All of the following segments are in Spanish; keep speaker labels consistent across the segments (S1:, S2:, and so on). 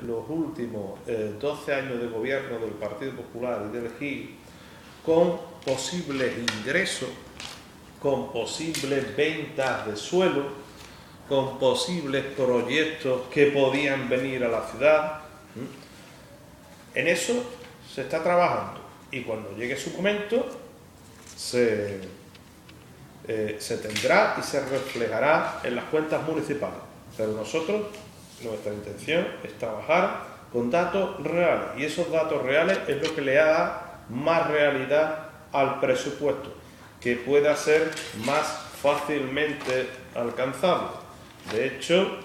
S1: los últimos 12 años de gobierno del Partido Popular y del GIL con posibles ingresos, con posibles ventas de suelo, con posibles proyectos que podían venir a la ciudad. En eso se está trabajando y cuando llegue su momento se tendrá y se reflejará en las cuentas municipales. Pero nosotros, nuestra intención es trabajar con datos reales y esos datos reales es lo que le da más realidad al presupuesto, que pueda ser más fácilmente alcanzable. De hecho,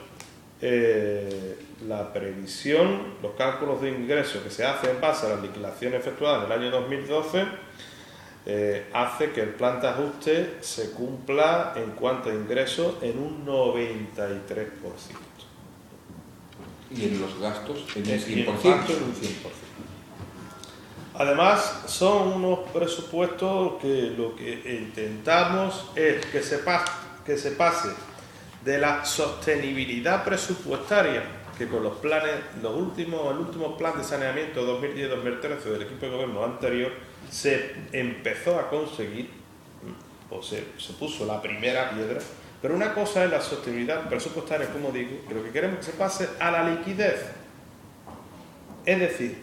S1: la previsión, los cálculos de ingresos que se hacen en base a las liquidaciones efectuadas en el año 2012 hace que el plan de ajuste se cumpla en cuanto a ingresos en un 93%.
S2: Y en los gastos en el 100%.
S1: En un 100%. Además, son unos presupuestos que lo que intentamos es que se pase de la sostenibilidad presupuestaria que con los planes, el último plan de saneamiento 2010-2013 del equipo de gobierno anterior se empezó a conseguir, o se puso la primera piedra, pero una cosa es la sostenibilidad presupuestaria, como digo, que lo que queremos es que se pase a la liquidez, es decir,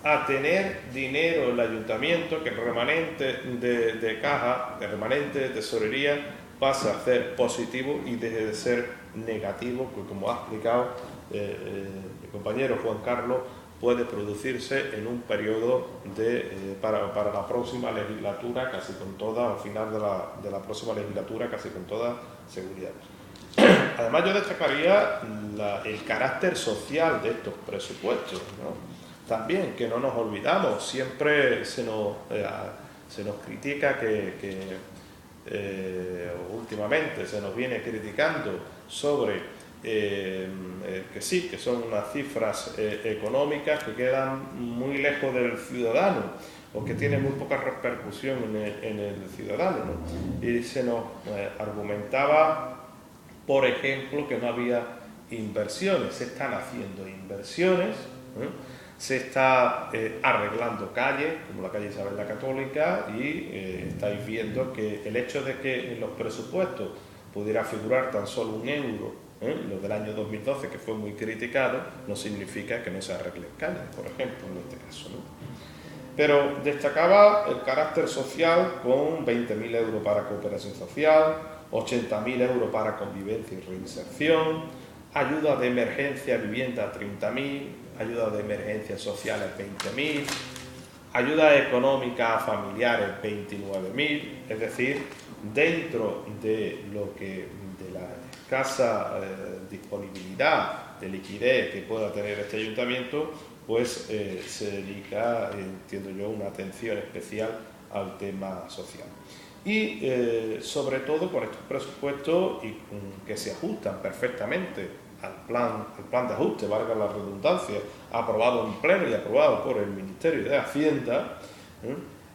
S1: a tener dinero en el ayuntamiento, que el remanente de caja, el remanente de tesorería pase a ser positivo y deje de ser negativo, que como ha explicado mi compañero Juan Carlos, puede producirse en un periodo para la próxima legislatura, casi con toda, al final de la próxima legislatura, casi con toda seguridad. Además, yo destacaría el carácter social de estos presupuestos, ¿no? También, que no nos olvidamos, siempre se nos critica últimamente se nos viene criticando sobre que sí, que son unas cifras económicas que quedan muy lejos del ciudadano o que tienen muy poca repercusión en el ciudadano, ¿no? Y se nos argumentaba, por ejemplo, que no había inversiones. Se están haciendo inversiones, se está arreglando calles, como la calle Isabel la Católica, y estáis viendo que el hecho de que en los presupuestos pudiera figurar tan solo €1, lo del año 2012, que fue muy criticado, no significa que no se arreglen calles, por ejemplo, en este caso, ¿no? Pero destacaba el carácter social con 20.000 euros para cooperación social, 80.000 euros para convivencia y reinserción, ayuda de emergencia vivienda 30.000, ayuda de emergencia sociales 20.000, ayuda económica a familiares 29.000, es decir, dentro de lo que de la escasa disponibilidad de liquidez que pueda tener este ayuntamiento, pues se dedica, entiendo yo, una atención especial al tema social. Y sobre todo con estos presupuestos que se ajustan perfectamente al plan de ajuste, valga la redundancia, aprobado en pleno y aprobado por el Ministerio de Hacienda,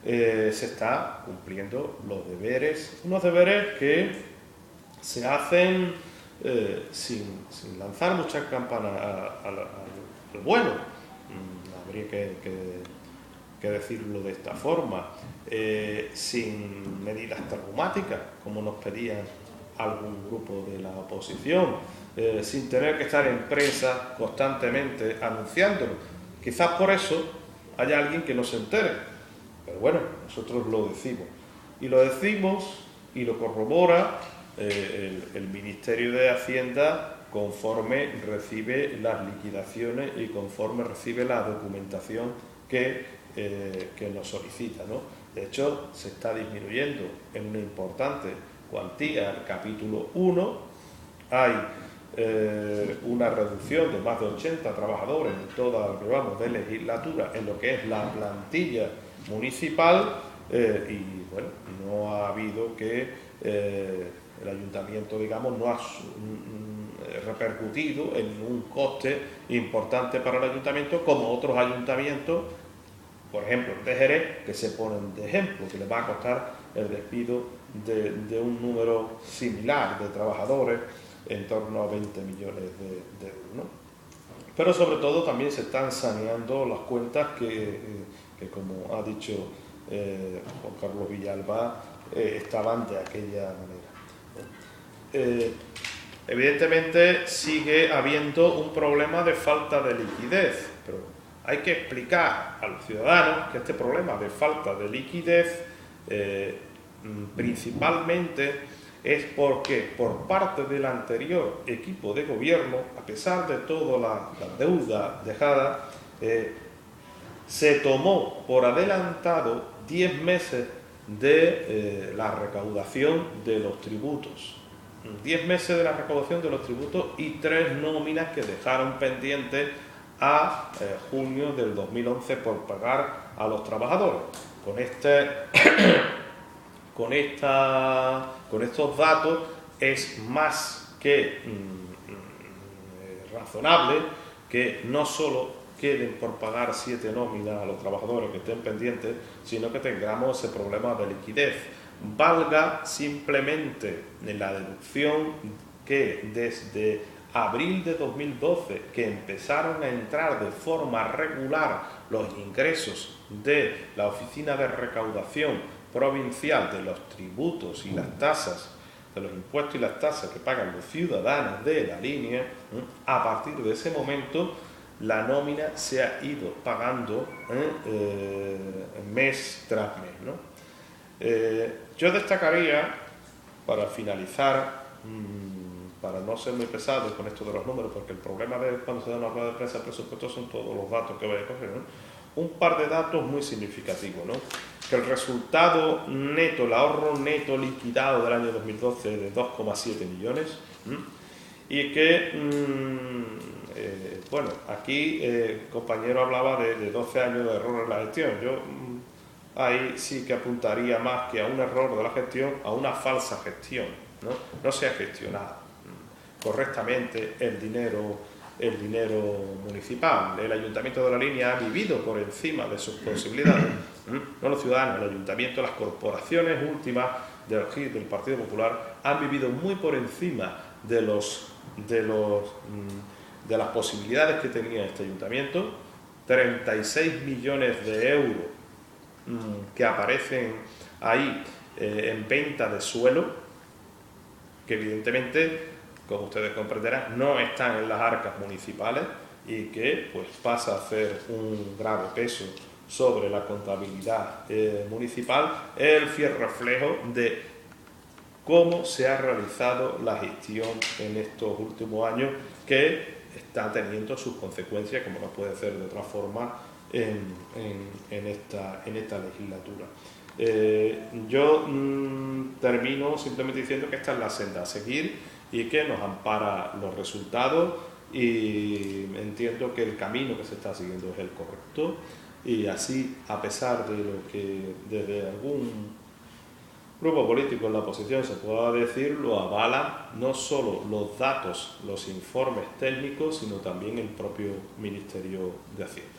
S1: se está cumpliendo los deberes, unos deberes que se hacen sin lanzar muchas campanas al vuelo, habría que decirlo de esta forma, sin medidas traumáticas, como nos pedían algún grupo de la oposición, sin tener que estar en prensa constantemente anunciándolo. Quizás por eso haya alguien que no se entere, pero bueno, nosotros lo decimos. Y lo decimos y lo corrobora el Ministerio de Hacienda conforme recibe las liquidaciones y conforme recibe la documentación que nos solicita, ¿no? De hecho, se está disminuyendo en una importante cuantía el capítulo 1, hay una reducción de más de 80 trabajadores en toda lo que vamos de legislatura en lo que es la plantilla municipal y bueno, no ha habido que el ayuntamiento, digamos, no ha repercutido en un coste importante para el ayuntamiento como otros ayuntamientos, por ejemplo el de Jerez, que se ponen de ejemplo, que les va a costar el despido de un número similar de trabajadores en torno a 20 millones de euros, ¿no? pero sobre todo también se están saneando las cuentas que como ha dicho Juan Carlos Villalba, estaban de aquella manera. Evidentemente sigue habiendo un problema de falta de liquidez, pero hay que explicar a los ciudadanos que este problema de falta de liquidez principalmente es porque por parte del anterior equipo de gobierno, a pesar de toda la deuda dejada, se tomó por adelantado 10 meses de la recaudación de los tributos. 10 meses de la recaudación de los tributos y 3 nóminas que dejaron pendientes a junio del 2011 por pagar a los trabajadores. Con estos datos es más que razonable que no solo queden por pagar 7 nóminas a los trabajadores que estén pendientes, sino que tengamos ese problema de liquidez. Valga simplemente en la deducción que desde abril de 2012, que empezaron a entrar de forma regular los ingresos de la Oficina de Recaudación Provincial de los tributos y las tasas, de los impuestos y las tasas que pagan los ciudadanos de la línea, a partir de ese momento la nómina se ha ido pagando mes tras mes, ¿no? Yo destacaría, para finalizar, para no ser muy pesado con esto de los números, porque el problema de cuando se da una rueda de prensa de presupuestos son todos los datos que voy a coger, ¿no? Un par de datos muy significativos, ¿no? Que el resultado neto, el ahorro neto liquidado del año 2012 es de 2,7 millones, y que, bueno, aquí el compañero hablaba de 12 años de error en la gestión. Yo ahí sí que apuntaría más que a un error de la gestión, a una falsa gestión, ¿no? No se ha gestionado correctamente el dinero municipal. El Ayuntamiento de la Línea ha vivido por encima de sus posibilidades, no los ciudadanos, el Ayuntamiento, las corporaciones últimas del Partido Popular han vivido muy por encima de las posibilidades que tenía este Ayuntamiento. 36 millones de euros que aparecen ahí en venta de suelo, que evidentemente, como ustedes comprenderán, no están en las arcas municipales y que pues pasa a hacer un grave peso sobre la contabilidad municipal, es el fiel reflejo de cómo se ha realizado la gestión en estos últimos años, que está teniendo sus consecuencias, como no puede ser de otra forma, en esta legislatura. Yo termino simplemente diciendo que esta es la senda a seguir y que nos ampara los resultados, y entiendo que el camino que se está siguiendo es el correcto, y así, a pesar de lo que desde algún grupo político en la oposición se pueda decir, lo avalan no solo los datos, los informes técnicos, sino también el propio Ministerio de Hacienda.